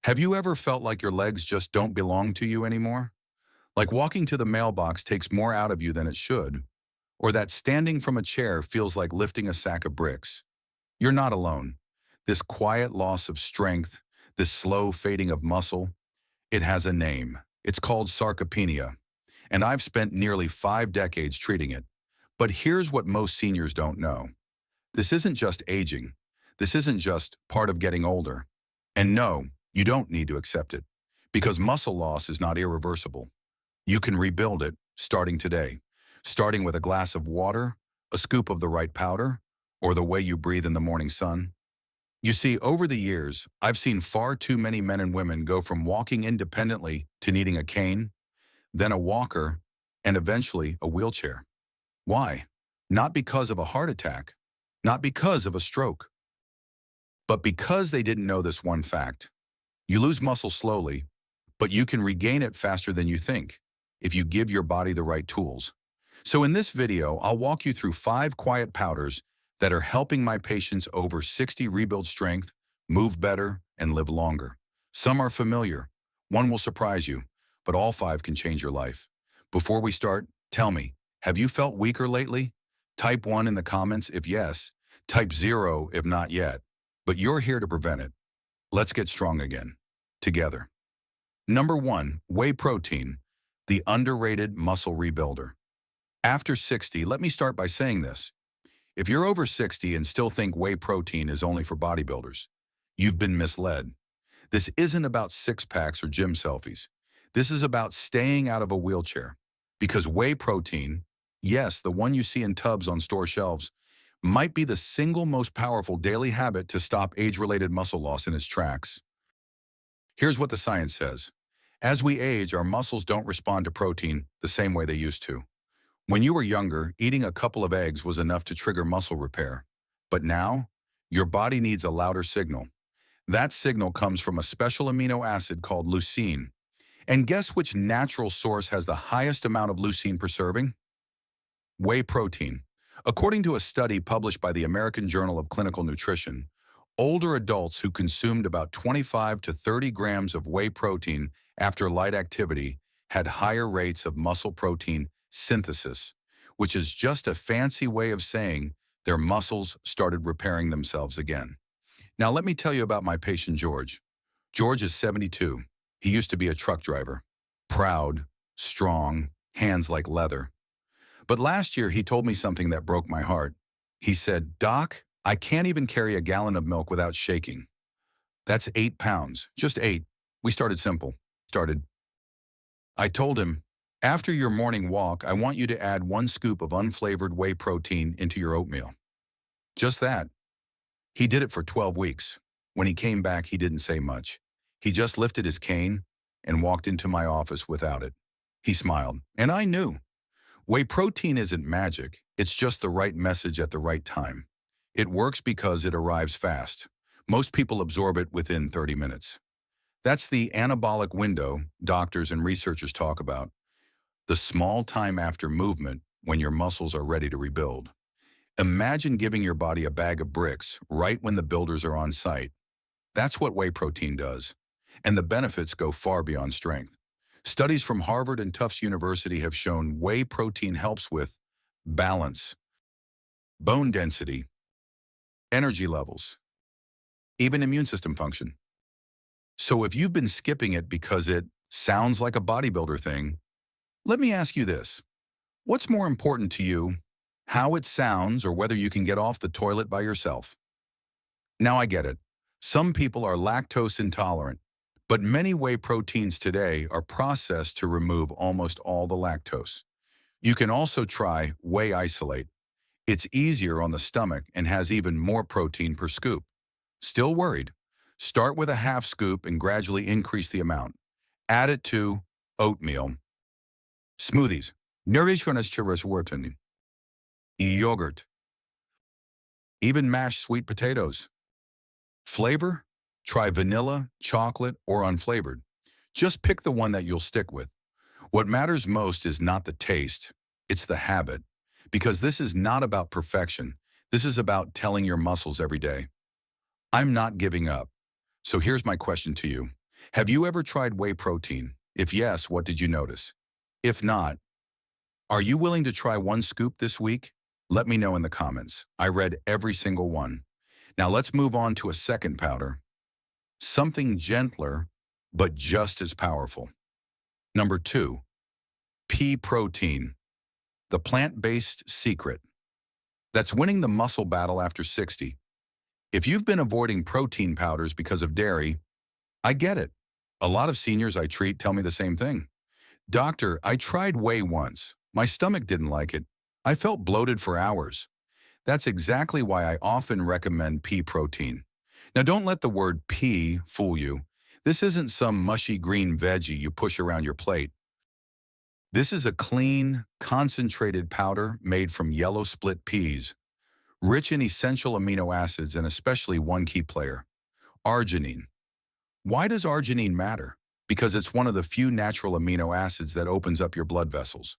Have you ever felt like your legs just don't belong to you anymore? Like walking to the mailbox takes more out of you than it should? Or that standing from a chair feels like lifting a sack of bricks? You're not alone. This quiet loss of strength, this slow fading of muscle, it has a name. It's called sarcopenia, and I've spent nearly 5 decades treating it. But here's what most seniors don't know. This isn't just aging. This isn't just part of getting older. And no, you don't need to accept it, because muscle loss is not irreversible. You can rebuild it starting today, starting with a glass of water, a scoop of the right powder, or the way you breathe in the morning sun. You see, over the years, I've seen far too many men and women go from walking independently to needing a cane, then a walker, and eventually a wheelchair. Why? Not because of a heart attack, not because of a stroke, but because they didn't know this one fact. You lose muscle slowly, but you can regain it faster than you think if you give your body the right tools. So in this video, I'll walk you through 5 quiet powders that are helping my patients over 60 rebuild strength, move better, and live longer. Some are familiar, one will surprise you, but all 5 can change your life. Before we start, tell me, have you felt weaker lately? Type 1 in the comments if yes, type 0 if not yet, but you're here to prevent it. Let's get strong again, together. Number 1, whey protein, the underrated muscle rebuilder. After 60, let me start by saying this. If you're over 60 and still think whey protein is only for bodybuilders, you've been misled. This isn't about six-packs or gym selfies. This is about staying out of a wheelchair. Because whey protein, yes, the one you see in tubs on store shelves, might be the single most powerful daily habit to stop age-related muscle loss in its tracks. Here's what the science says. As we age, our muscles don't respond to protein the same way they used to. When you were younger, eating a couple of eggs was enough to trigger muscle repair. But now, your body needs a louder signal. That signal comes from a special amino acid called leucine. And guess which natural source has the highest amount of leucine per serving? Whey protein. According to a study published by the American Journal of Clinical Nutrition, older adults who consumed about 25 to 30 grams of whey protein after light activity had higher rates of muscle protein synthesis, which is just a fancy way of saying their muscles started repairing themselves again. Now let me tell you about my patient George. George is 72. He used to be a truck driver. Proud, strong, hands like leather. But last year he told me something that broke my heart. He said, "Doc, I can't even carry a gallon of milk without shaking." That's 8 pounds, just 8. We started simple. I told him, after your morning walk, I want you to add 1 scoop of unflavored whey protein into your oatmeal. Just that. He did it for 12 weeks. When he came back, he didn't say much. He just lifted his cane and walked into my office without it. He smiled, and I knew. Whey protein isn't magic. It's just the right message at the right time. It works because it arrives fast. Most people absorb it within 30 minutes. That's the anabolic window doctors and researchers talk about. The small time after movement when your muscles are ready to rebuild. Imagine giving your body a bag of bricks right when the builders are on site. That's what whey protein does. And the benefits go far beyond strength. Studies from Harvard and Tufts University have shown whey protein helps with balance, bone density, energy levels, even immune system function. So if you've been skipping it because it sounds like a bodybuilder thing, let me ask you this. What's more important to you, how it sounds or whether you can get off the toilet by yourself? Now I get it. Some people are lactose intolerant, but many whey proteins today are processed to remove almost all the lactose. You can also try whey isolate. It's easier on the stomach and has even more protein per scoop. Still worried? Start with a half scoop and gradually increase the amount. Add it to oatmeal, smoothies, yogurt, even mashed sweet potatoes. Flavor? Try vanilla, chocolate, or unflavored. Just pick the one that you'll stick with. What matters most is not the taste, it's the habit. Because this is not about perfection. This is about telling your muscles every day, I'm not giving up. So here's my question to you. Have you ever tried whey protein? If yes, what did you notice? If not, are you willing to try one scoop this week? Let me know in the comments. I read every single one. Now let's move on to a second powder, something gentler, but just as powerful. Number 2, pea protein, the plant-based secret that's winning the muscle battle after 60. If you've been avoiding protein powders because of dairy, I get it. A lot of seniors I treat tell me the same thing. Doctor, I tried whey once. My stomach didn't like it. I felt bloated for hours. That's exactly why I often recommend pea protein. Now don't let the word pea fool you. This isn't some mushy green veggie you push around your plate. This is a clean, concentrated powder made from yellow split peas, rich in essential amino acids and especially one key player, arginine. Why does arginine matter? Because it's one of the few natural amino acids that opens up your blood vessels.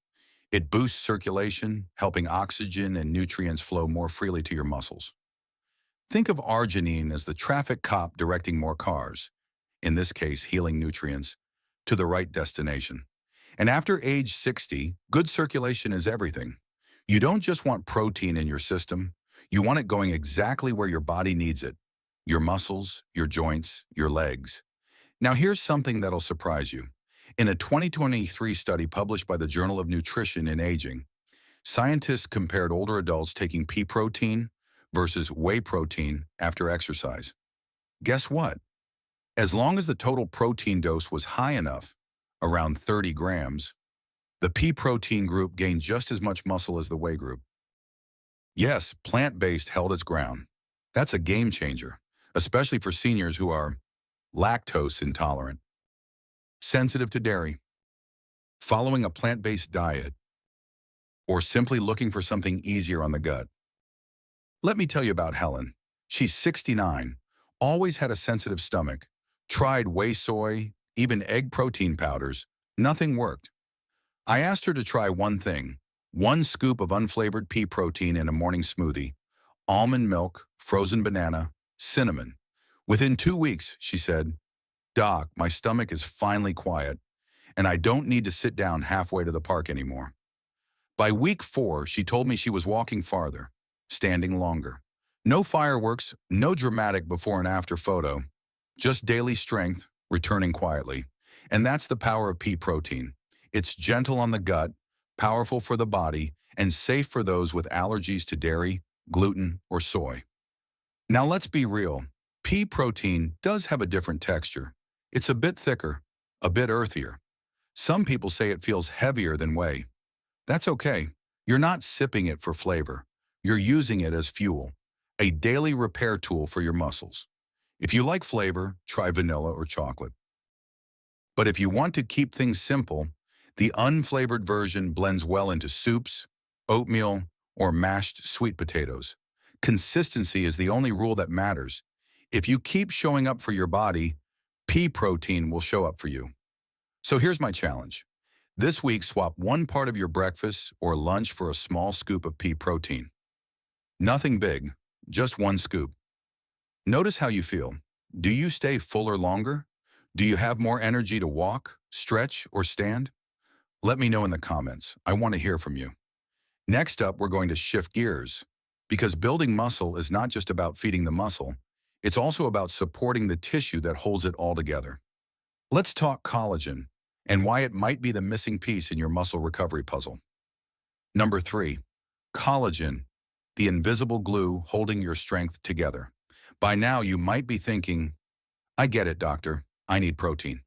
It boosts circulation, helping oxygen and nutrients flow more freely to your muscles. Think of arginine as the traffic cop directing more cars, in this case healing nutrients, to the right destination. And after age 60, good circulation is everything. You don't just want protein in your system, you want it going exactly where your body needs it. Your muscles, your joints, your legs. Now here's something that'll surprise you. In a 2023 study published by the Journal of Nutrition and Aging, scientists compared older adults taking pea protein versus whey protein after exercise. Guess what? As long as the total protein dose was high enough, around 30 grams, the pea protein group gained just as much muscle as the whey group. Yes, plant-based held its ground. That's a game changer, especially for seniors who are lactose intolerant, sensitive to dairy, following a plant-based diet, or simply looking for something easier on the gut. Let me tell you about Helen. She's 69, always had a sensitive stomach, tried whey soy, even egg protein powders. Nothing worked. I asked her to try one thing, one scoop of unflavored pea protein in a morning smoothie, almond milk, frozen banana, cinnamon. Within 2 weeks, she said, "Doc, my stomach is finally quiet, and I don't need to sit down halfway to the park anymore." By week 4, she told me she was walking farther, standing longer. No fireworks, no dramatic before and after photo, just daily strength, returning quietly. And that's the power of pea protein. It's gentle on the gut, powerful for the body, and safe for those with allergies to dairy, gluten, or soy. Now let's be real. Pea protein does have a different texture. It's a bit thicker, a bit earthier. Some people say it feels heavier than whey. That's okay. You're not sipping it for flavor. You're using it as fuel, a daily repair tool for your muscles. If you like flavor, try vanilla or chocolate. But if you want to keep things simple, the unflavored version blends well into soups, oatmeal, or mashed sweet potatoes. Consistency is the only rule that matters. If you keep showing up for your body, pea protein will show up for you. So here's my challenge. This week, swap one part of your breakfast or lunch for a small scoop of pea protein. Nothing big, just one scoop. Notice how you feel. Do you stay fuller longer? Do you have more energy to walk, stretch, or stand? Let me know in the comments. I want to hear from you. Next up, we're going to shift gears, because building muscle is not just about feeding the muscle, it's also about supporting the tissue that holds it all together. Let's talk collagen and why it might be the missing piece in your muscle recovery puzzle. Number 3, collagen, the invisible glue holding your strength together. By now, you might be thinking, I get it, doctor, I need protein.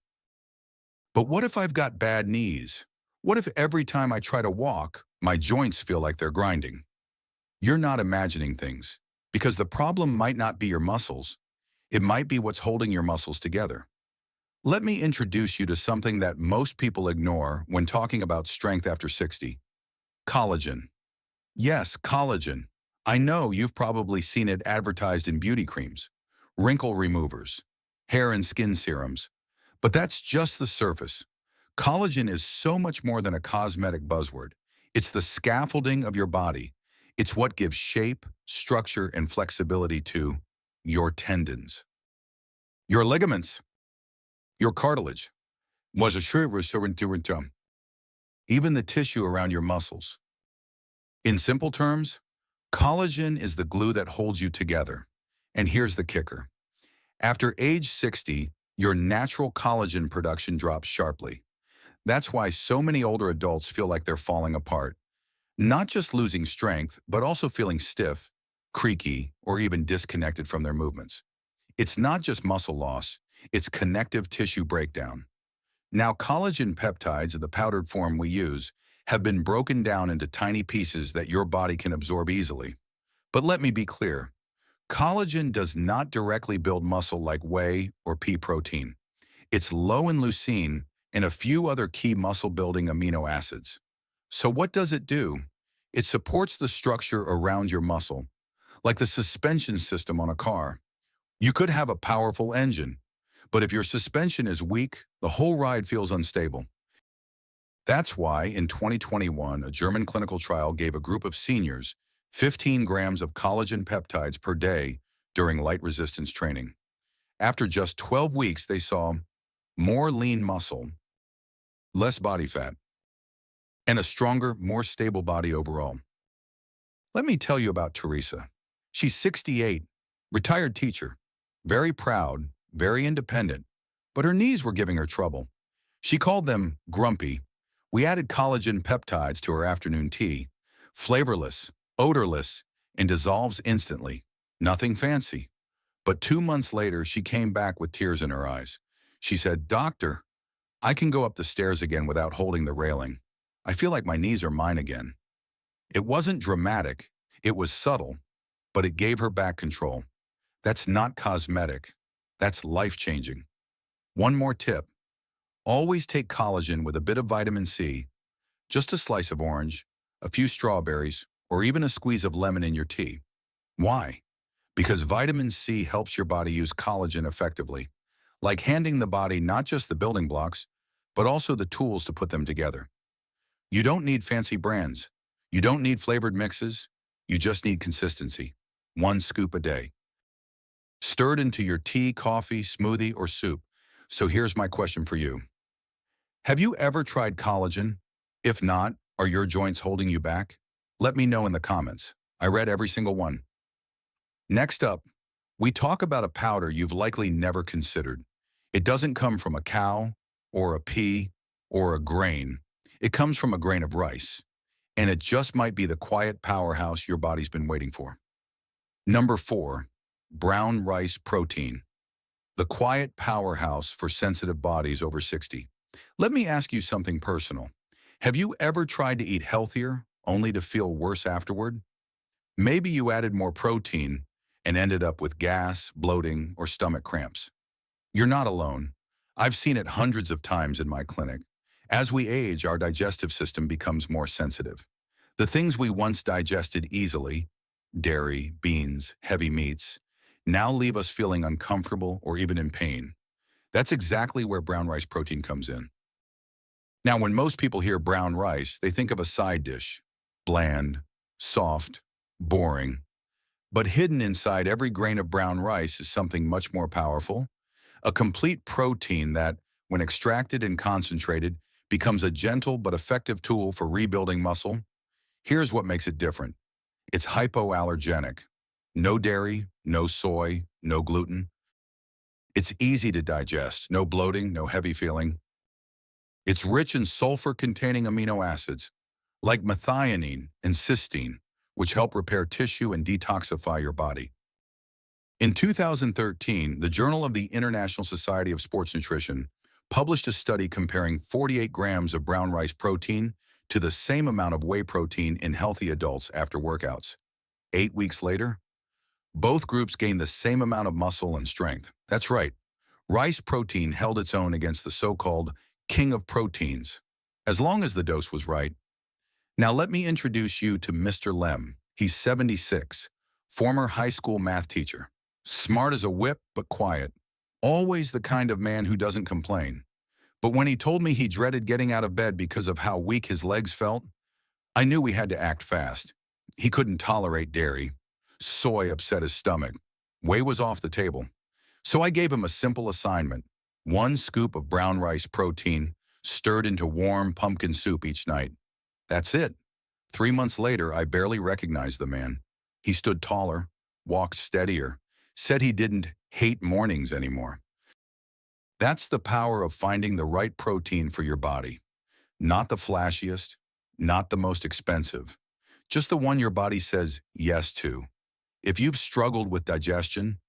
But what if I've got bad knees? What if every time I try to walk, my joints feel like they're grinding? You're not imagining things, because the problem might not be your muscles. It might be what's holding your muscles together. Let me introduce you to something that most people ignore when talking about strength after 60. Collagen. Yes, collagen. I know you've probably seen it advertised in beauty creams, wrinkle removers, hair and skin serums. But that's just the surface. Collagen is so much more than a cosmetic buzzword. It's the scaffolding of your body. It's what gives shape, structure, and flexibility to your tendons, your ligaments, Your cartilage was a sure even the tissue around your muscles. In simple terms, collagen is the glue that holds you together. And here's the kicker. After age 60, your natural collagen production drops sharply. That's why so many older adults feel like they're falling apart. Not just losing strength, but also feeling stiff, creaky, or even disconnected from their movements. It's not just muscle loss, it's connective tissue breakdown. Now, collagen peptides, the powdered form we use, have been broken down into tiny pieces that your body can absorb easily. But let me be clear, collagen does not directly build muscle like whey or pea protein. It's low in leucine and a few other key muscle-building amino acids. So what does it do? It supports the structure around your muscle, like the suspension system on a car. You could have a powerful engine, but if your suspension is weak, the whole ride feels unstable. That's why, in 2021, a German clinical trial gave a group of seniors 15 grams of collagen peptides per day during light resistance training. After just 12 weeks, they saw more lean muscle, less body fat, and a stronger, more stable body overall. Let me tell you about Teresa. She's 68, retired teacher, very proud, very independent, but her knees were giving her trouble. She called them grumpy. We added collagen peptides to her afternoon tea, flavorless, odorless, and dissolves instantly. Nothing fancy. But 2 months later, she came back with tears in her eyes. She said, "Doctor, I can go up the stairs again without holding the railing. I feel like my knees are mine again." It wasn't dramatic, it was subtle, but it gave her back control. That's not cosmetic, that's life-changing. One more tip, always take collagen with a bit of vitamin C, just a slice of orange, a few strawberries, or even a squeeze of lemon in your tea. Why? Because vitamin C helps your body use collagen effectively, like handing the body not just the building blocks, but also the tools to put them together. You don't need fancy brands. You don't need flavored mixes. You just need consistency. 1 scoop a day. Stirred into your tea, coffee, smoothie, or soup. So here's my question for you. Have you ever tried collagen? If not, are your joints holding you back? Let me know in the comments. I read every single one. Next up, we talk about a powder you've likely never considered. It doesn't come from a cow, or a pea, or a grain. It comes from a grain of rice. And it just might be the quiet powerhouse your body's been waiting for. Number 4, brown rice protein. The quiet powerhouse for sensitive bodies over 60. Let me ask you something personal. Have you ever tried to eat healthier, only to feel worse afterward? Maybe you added more protein and ended up with gas, bloating, or stomach cramps. You're not alone. I've seen it hundreds of times in my clinic. As we age, our digestive system becomes more sensitive. The things we once digested easily, dairy, beans, heavy meats, now leave us feeling uncomfortable or even in pain. That's exactly where brown rice protein comes in. Now, when most people hear brown rice, they think of a side dish, bland, soft, boring. But hidden inside every grain of brown rice is something much more powerful, a complete protein that, when extracted and concentrated, becomes a gentle but effective tool for rebuilding muscle. Here's what makes it different. It's hypoallergenic. No dairy, no soy, no gluten. It's easy to digest, no bloating, no heavy feeling. It's rich in sulfur-containing amino acids, like methionine and cysteine, which help repair tissue and detoxify your body. In 2013, the Journal of the International Society of Sports Nutrition published a study comparing 48 grams of brown rice protein to the same amount of whey protein in healthy adults after workouts. 8 weeks later, both groups gained the same amount of muscle and strength. That's right, rice protein held its own against the so-called king of proteins, as long as the dose was right. Now let me introduce you to Mr. Lem. He's 76, former high school math teacher. Smart as a whip, but quiet. Always the kind of man who doesn't complain. But when he told me he dreaded getting out of bed because of how weak his legs felt, I knew we had to act fast. He couldn't tolerate dairy. Soy upset his stomach. Whey was off the table. So I gave him a simple assignment. 1 scoop of brown rice protein stirred into warm pumpkin soup each night. That's it. 3 months later, I barely recognized the man. He stood taller, walked steadier, said he didn't hate mornings anymore. That's the power of finding the right protein for your body. Not the flashiest, not the most expensive, just the one your body says yes to. If you've struggled with digestion,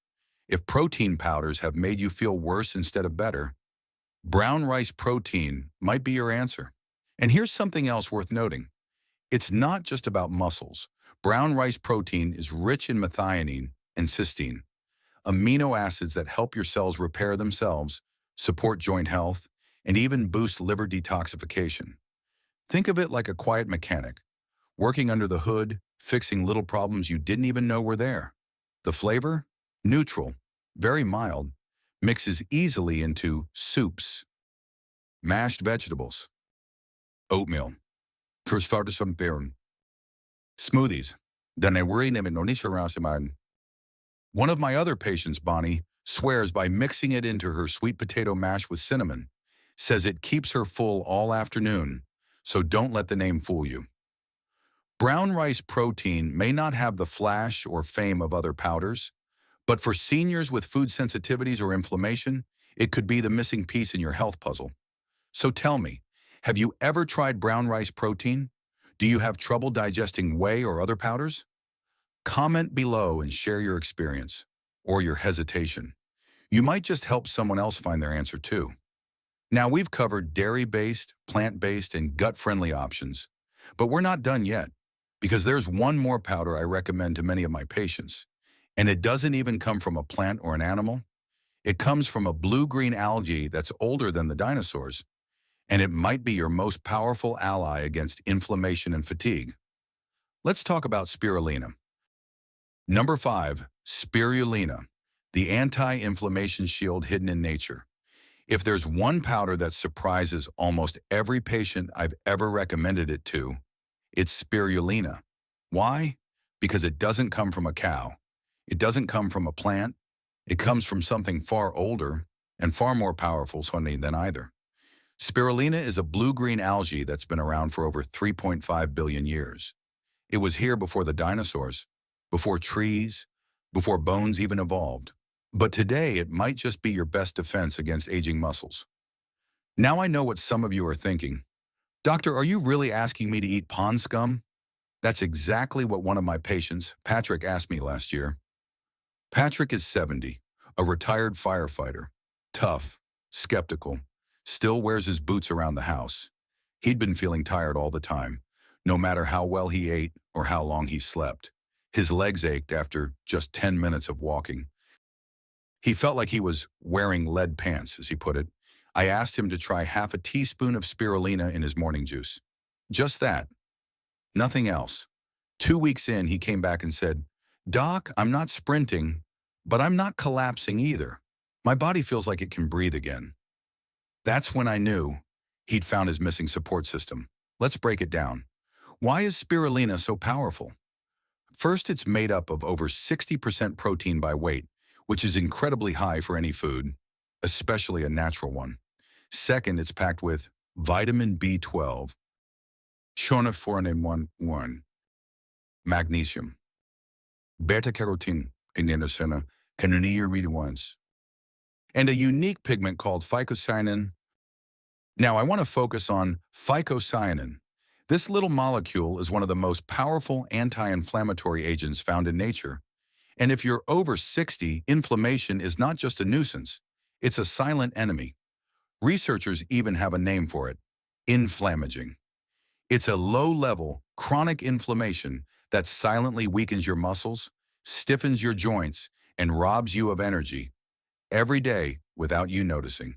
if protein powders have made you feel worse instead of better, brown rice protein might be your answer. And here's something else worth noting. It's not just about muscles. Brown rice protein is rich in methionine and cysteine, amino acids that help your cells repair themselves, support joint health, and even boost liver detoxification. Think of it like a quiet mechanic, working under the hood, fixing little problems you didn't even know were there. The flavor? Neutral, very mild, mixes easily into soups, mashed vegetables, oatmeal, smoothies. One of my other patients, Bonnie, swears by mixing it into her sweet potato mash with cinnamon, says it keeps her full all afternoon, so don't let the name fool you. Brown rice protein may not have the flash or fame of other powders, but for seniors with food sensitivities or inflammation, it could be the missing piece in your health puzzle. So tell me, have you ever tried brown rice protein? Do you have trouble digesting whey or other powders? Comment below and share your experience or your hesitation. You might just help someone else find their answer too. Now we've covered dairy-based, plant-based, and gut-friendly options, but we're not done yet because there's one more powder I recommend to many of my patients, and it doesn't even come from a plant or an animal. It comes from a blue-green algae that's older than the dinosaurs, and it might be your most powerful ally against inflammation and fatigue. Let's talk about spirulina. Number 5, spirulina, the anti-inflammation shield hidden in nature. If there's one powder that surprises almost every patient I've ever recommended it to, it's spirulina. Why? Because it doesn't come from a cow. It doesn't come from a plant. It comes from something far older and far more powerful than either. Spirulina is a blue-green algae that's been around for over 3.5 billion years. It was here before the dinosaurs, before trees, before bones even evolved. But today, it might just be your best defense against aging muscles. Now I know what some of you are thinking. Doctor, are you really asking me to eat pond scum? That's exactly what one of my patients, Patrick, asked me last year. Patrick is 70, a retired firefighter, tough, skeptical, still wears his boots around the house. He'd been feeling tired all the time, no matter how well he ate or how long he slept. His legs ached after just 10 minutes of walking. He felt like he was wearing lead pants, as he put it. I asked him to try half a teaspoon of spirulina in his morning juice. Just that. Nothing else. 2 weeks in, he came back and said, "Doc, I'm not sprinting, but I'm not collapsing either. My body feels like it can breathe again." That's when I knew he'd found his missing support system. Let's break it down. Why is spirulina so powerful? First, it's made up of over 60% protein by weight, which is incredibly high for any food, especially a natural one. Second, it's packed with vitamin B12, one, magnesium, beta-carotene, and a unique pigment called phycocyanin. Now, I want to focus on phycocyanin. This little molecule is one of the most powerful anti-inflammatory agents found in nature. And if you're over 60, inflammation is not just a nuisance, it's a silent enemy. Researchers even have a name for it, inflammaging. It's a low-level, chronic inflammation that silently weakens your muscles, stiffens your joints, and robs you of energy every day without you noticing.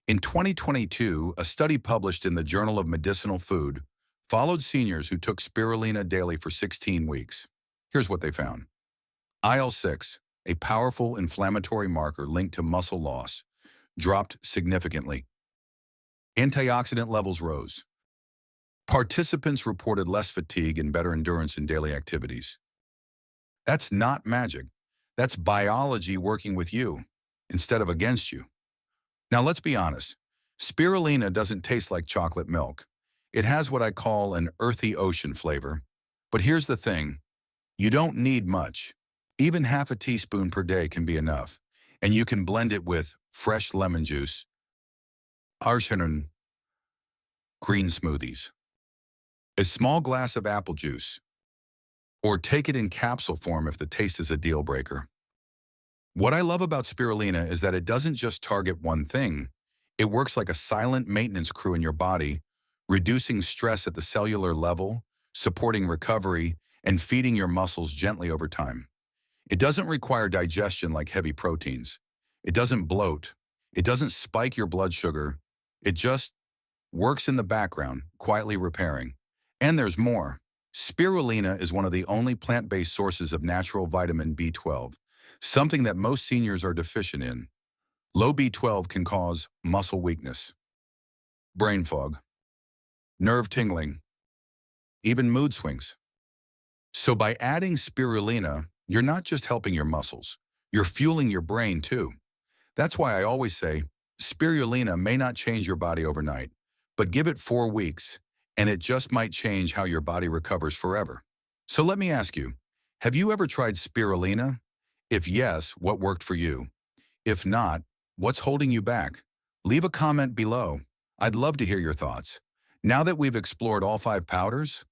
In 2022, a study published in the Journal of Medicinal Food followed seniors who took spirulina daily for 16 weeks. Here's what they found. IL-6, a powerful inflammatory marker linked to muscle loss, dropped significantly. Antioxidant levels rose. Participants reported less fatigue and better endurance in daily activities. That's not magic. That's biology working with you instead of against you. Now let's be honest. Spirulina doesn't taste like chocolate milk. It has what I call an earthy ocean flavor. But here's the thing. You don't need much. Even half a teaspoon per day can be enough. And you can blend it with fresh lemon juice, arshinin, green smoothies, a small glass of apple juice, or take it in capsule form if the taste is a deal breaker. What I love about spirulina is that it doesn't just target one thing. It works like a silent maintenance crew in your body, reducing stress at the cellular level, supporting recovery, and feeding your muscles gently over time. It doesn't require digestion like heavy proteins. It doesn't bloat. It doesn't spike your blood sugar. It just works in the background, quietly repairing. And there's more. Spirulina is one of the only plant-based sources of natural vitamin B12, something that most seniors are deficient in. Low B12 can cause muscle weakness, brain fog, nerve tingling, even mood swings. So by adding spirulina, you're not just helping your muscles, you're fueling your brain too. That's why I always say, spirulina may not change your body overnight, but give it 4 weeks, and it just might change how your body recovers forever. So let me ask you, have you ever tried spirulina? If yes, what worked for you? If not, what's holding you back? Leave a comment below. I'd love to hear your thoughts. Now that we've explored all 5 powders,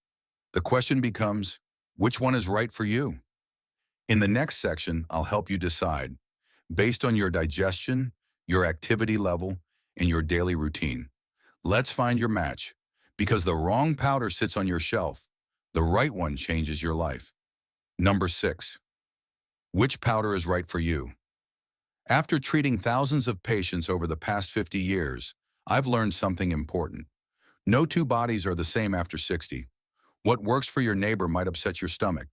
the question becomes, which one is right for you? In the next section, I'll help you decide, based on your digestion, your activity level, and your daily routine. Let's find your match, because the wrong powder sits on your shelf. The right one changes your life. Number 6. Which powder is right for you? After treating thousands of patients over the past 50 years, I've learned something important. No 2 bodies are the same after 60. What works for your neighbor might upset your stomach.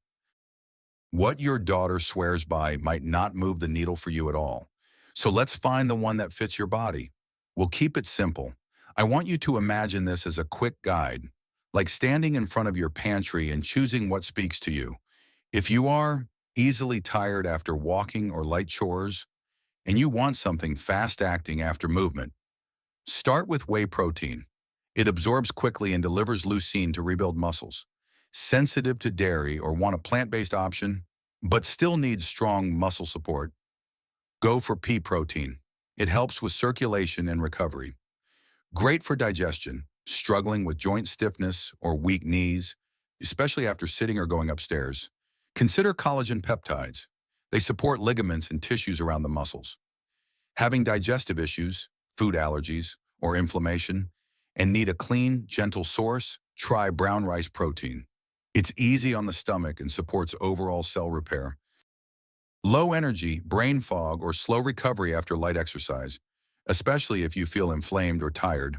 What your daughter swears by might not move the needle for you at all. So let's find the one that fits your body. We'll keep it simple. I want you to imagine this as a quick guide, like standing in front of your pantry and choosing what speaks to you. If you are easily tired after walking or light chores, and you want something fast-acting after movement, start with whey protein. It absorbs quickly and delivers leucine to rebuild muscles. Sensitive to dairy or want a plant-based option, but still needs strong muscle support? Go for pea protein. It helps with circulation and recovery. Great for digestion, struggling with joint stiffness or weak knees, especially after sitting or going upstairs. Consider collagen peptides. They support ligaments and tissues around the muscles. Having digestive issues, food allergies, or inflammation, and need a clean, gentle source? Try brown rice protein. It's easy on the stomach and supports overall cell repair. Low energy, brain fog, or slow recovery after light exercise, especially if you feel inflamed or tired.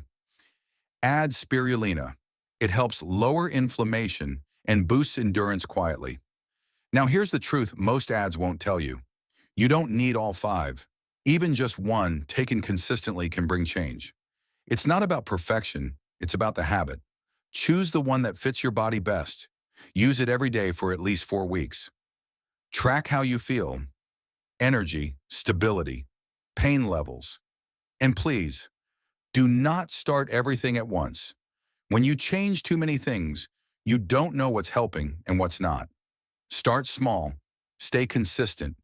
Add spirulina. It helps lower inflammation and boosts endurance quietly. Now here's the truth most ads won't tell you. You don't need all 5. Even just one taken consistently can bring change. It's not about perfection, it's about the habit. Choose the one that fits your body best. Use it every day for at least 4 weeks. Track how you feel, energy, stability, pain levels. And please, do not start everything at once. When you change too many things, you don't know what's helping and what's not. Start small, stay consistent.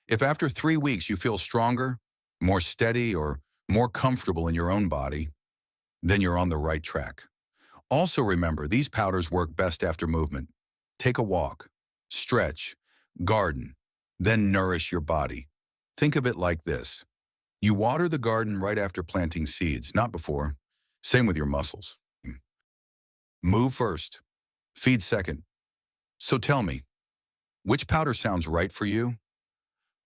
If after 3 weeks you feel stronger, more steady, or more comfortable in your own body, then you're on the right track. Also remember, these powders work best after movement. Take a walk, stretch, garden, then nourish your body. Think of it like this. You water the garden right after planting seeds, not before. Same with your muscles. Move first, feed second. So tell me, which powder sounds right for you?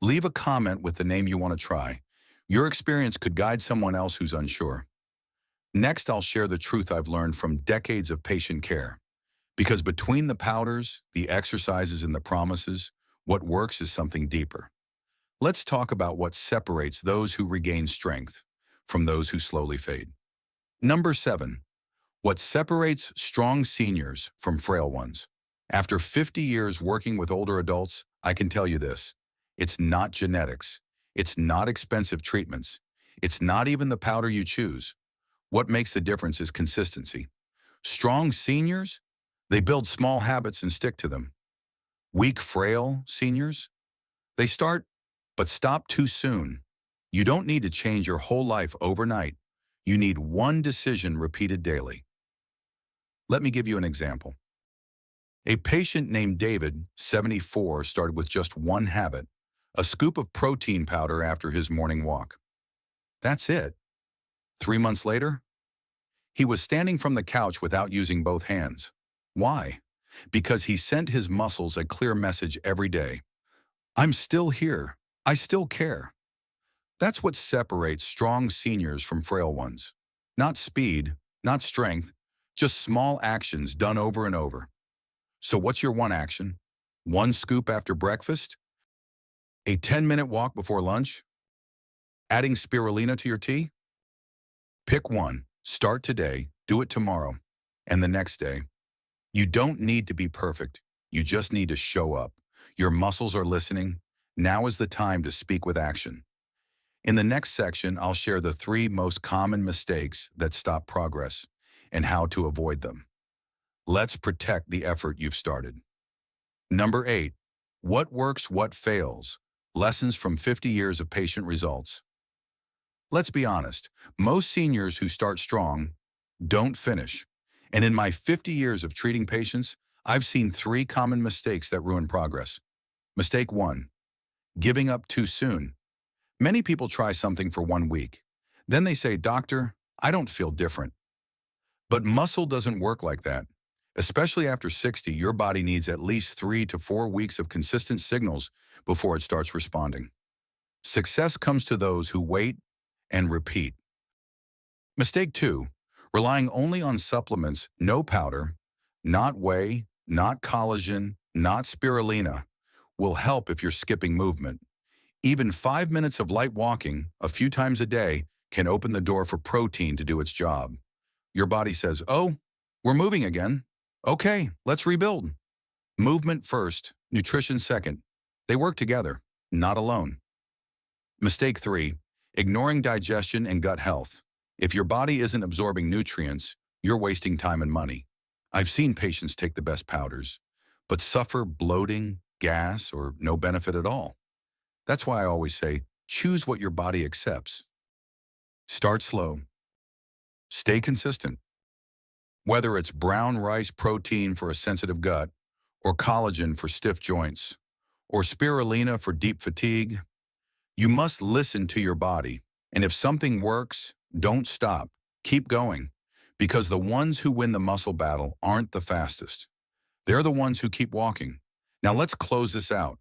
Leave a comment with the name you want to try. Your experience could guide someone else who's unsure. Next, I'll share the truth I've learned from decades of patient care. Because between the powders, the exercises, and the promises, what works is something deeper. Let's talk about what separates those who regain strength from those who slowly fade. Number 7. What separates strong seniors from frail ones? After 50 years working with older adults, I can tell you this. It's not genetics. It's not expensive treatments. It's not even the powder you choose. What makes the difference is consistency. Strong seniors, they build small habits and stick to them. Weak, frail seniors, they start but stop too soon. You don't need to change your whole life overnight. You need one decision repeated daily. Let me give you an example. A patient named David, 74, started with just one habit, a scoop of protein powder after his morning walk. That's it. 3 months later, he was standing from the couch without using both hands. Why? Because he sent his muscles a clear message every day. I'm still here. I still care. That's what separates strong seniors from frail ones. Not speed, not strength, just small actions done over and over. So what's your one action? One scoop after breakfast? A 10-minute walk before lunch? Adding spirulina to your tea? Pick one. Start today, do it tomorrow, and the next day. You don't need to be perfect. You just need to show up. Your muscles are listening. Now is the time to speak with action. In the next section, I'll share the 3 most common mistakes that stop progress and how to avoid them. Let's protect the effort you've started. Number 8, what works, what fails? Lessons from 50 years of patient results. Let's be honest, most seniors who start strong don't finish. And in my 50 years of treating patients, I've seen 3 common mistakes that ruin progress. Mistake 1, giving up too soon. Many people try something for 1 week. Then they say, "Doctor, I don't feel different." But muscle doesn't work like that. Especially after 60, your body needs at least 3 to 4 weeks of consistent signals before it starts responding. Success comes to those who wait and repeat. Mistake 2, relying only on supplements, no powder, not whey, not collagen, not spirulina, will help if you're skipping movement. Even 5 minutes of light walking a few times a day can open the door for protein to do its job. Your body says, "Oh, we're moving again. Okay, let's rebuild." Movement first, nutrition second. They work together, not alone. Mistake 3, ignoring digestion and gut health. If your body isn't absorbing nutrients, you're wasting time and money. I've seen patients take the best powders, but suffer bloating, gas, or no benefit at all. That's why I always say, choose what your body accepts. Start slow. Stay consistent. Whether it's brown rice protein for a sensitive gut, or collagen for stiff joints, or spirulina for deep fatigue, you must listen to your body. And if something works, don't stop. Keep going. Because the ones who win the muscle battle aren't the fastest. They're the ones who keep walking. Now let's close this out,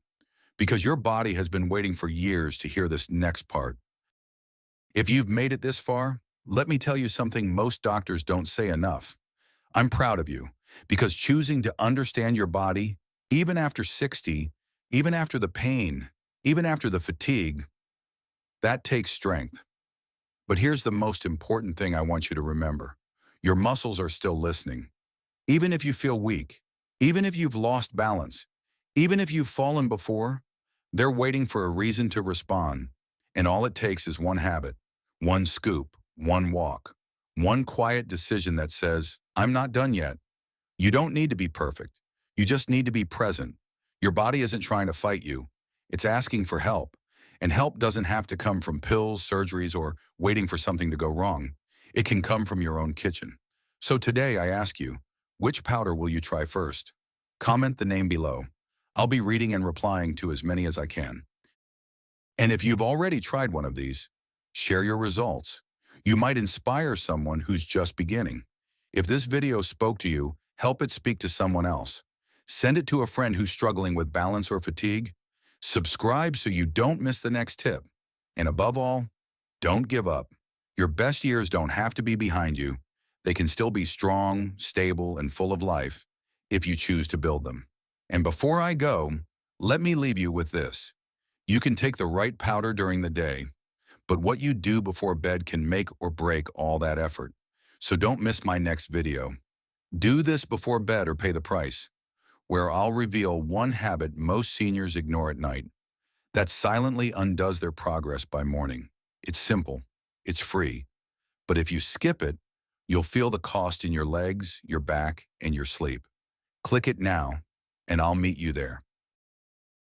because your body has been waiting for years to hear this next part. If you've made it this far, let me tell you something most doctors don't say enough. I'm proud of you, because choosing to understand your body, even after 60, even after the pain, even after the fatigue, that takes strength. But here's the most important thing I want you to remember. Your muscles are still listening. Even if you feel weak, even if you've lost balance, even if you've fallen before, they're waiting for a reason to respond. And all it takes is one habit, one scoop, one walk, one quiet decision that says, "I'm not done yet." You don't need to be perfect. You just need to be present. Your body isn't trying to fight you. It's asking for help. And help doesn't have to come from pills, surgeries, or waiting for something to go wrong. It can come from your own kitchen. So today I ask you, which powder will you try first? Comment the name below. I'll be reading and replying to as many as I can. And if you've already tried one of these, share your results. You might inspire someone who's just beginning. If this video spoke to you, help it speak to someone else. Send it to a friend who's struggling with balance or fatigue. Subscribe so you don't miss the next tip. And above all, don't give up. Your best years don't have to be behind you. They can still be strong, stable, and full of life if you choose to build them. And before I go, let me leave you with this. You can take the right powder during the day, but what you do before bed can make or break all that effort. So don't miss my next video. Do this before bed or pay the price, where I'll reveal one habit most seniors ignore at night that silently undoes their progress by morning. It's simple. It's free. But if you skip it, you'll feel the cost in your legs, your back, and your sleep. Click it now, and I'll meet you there.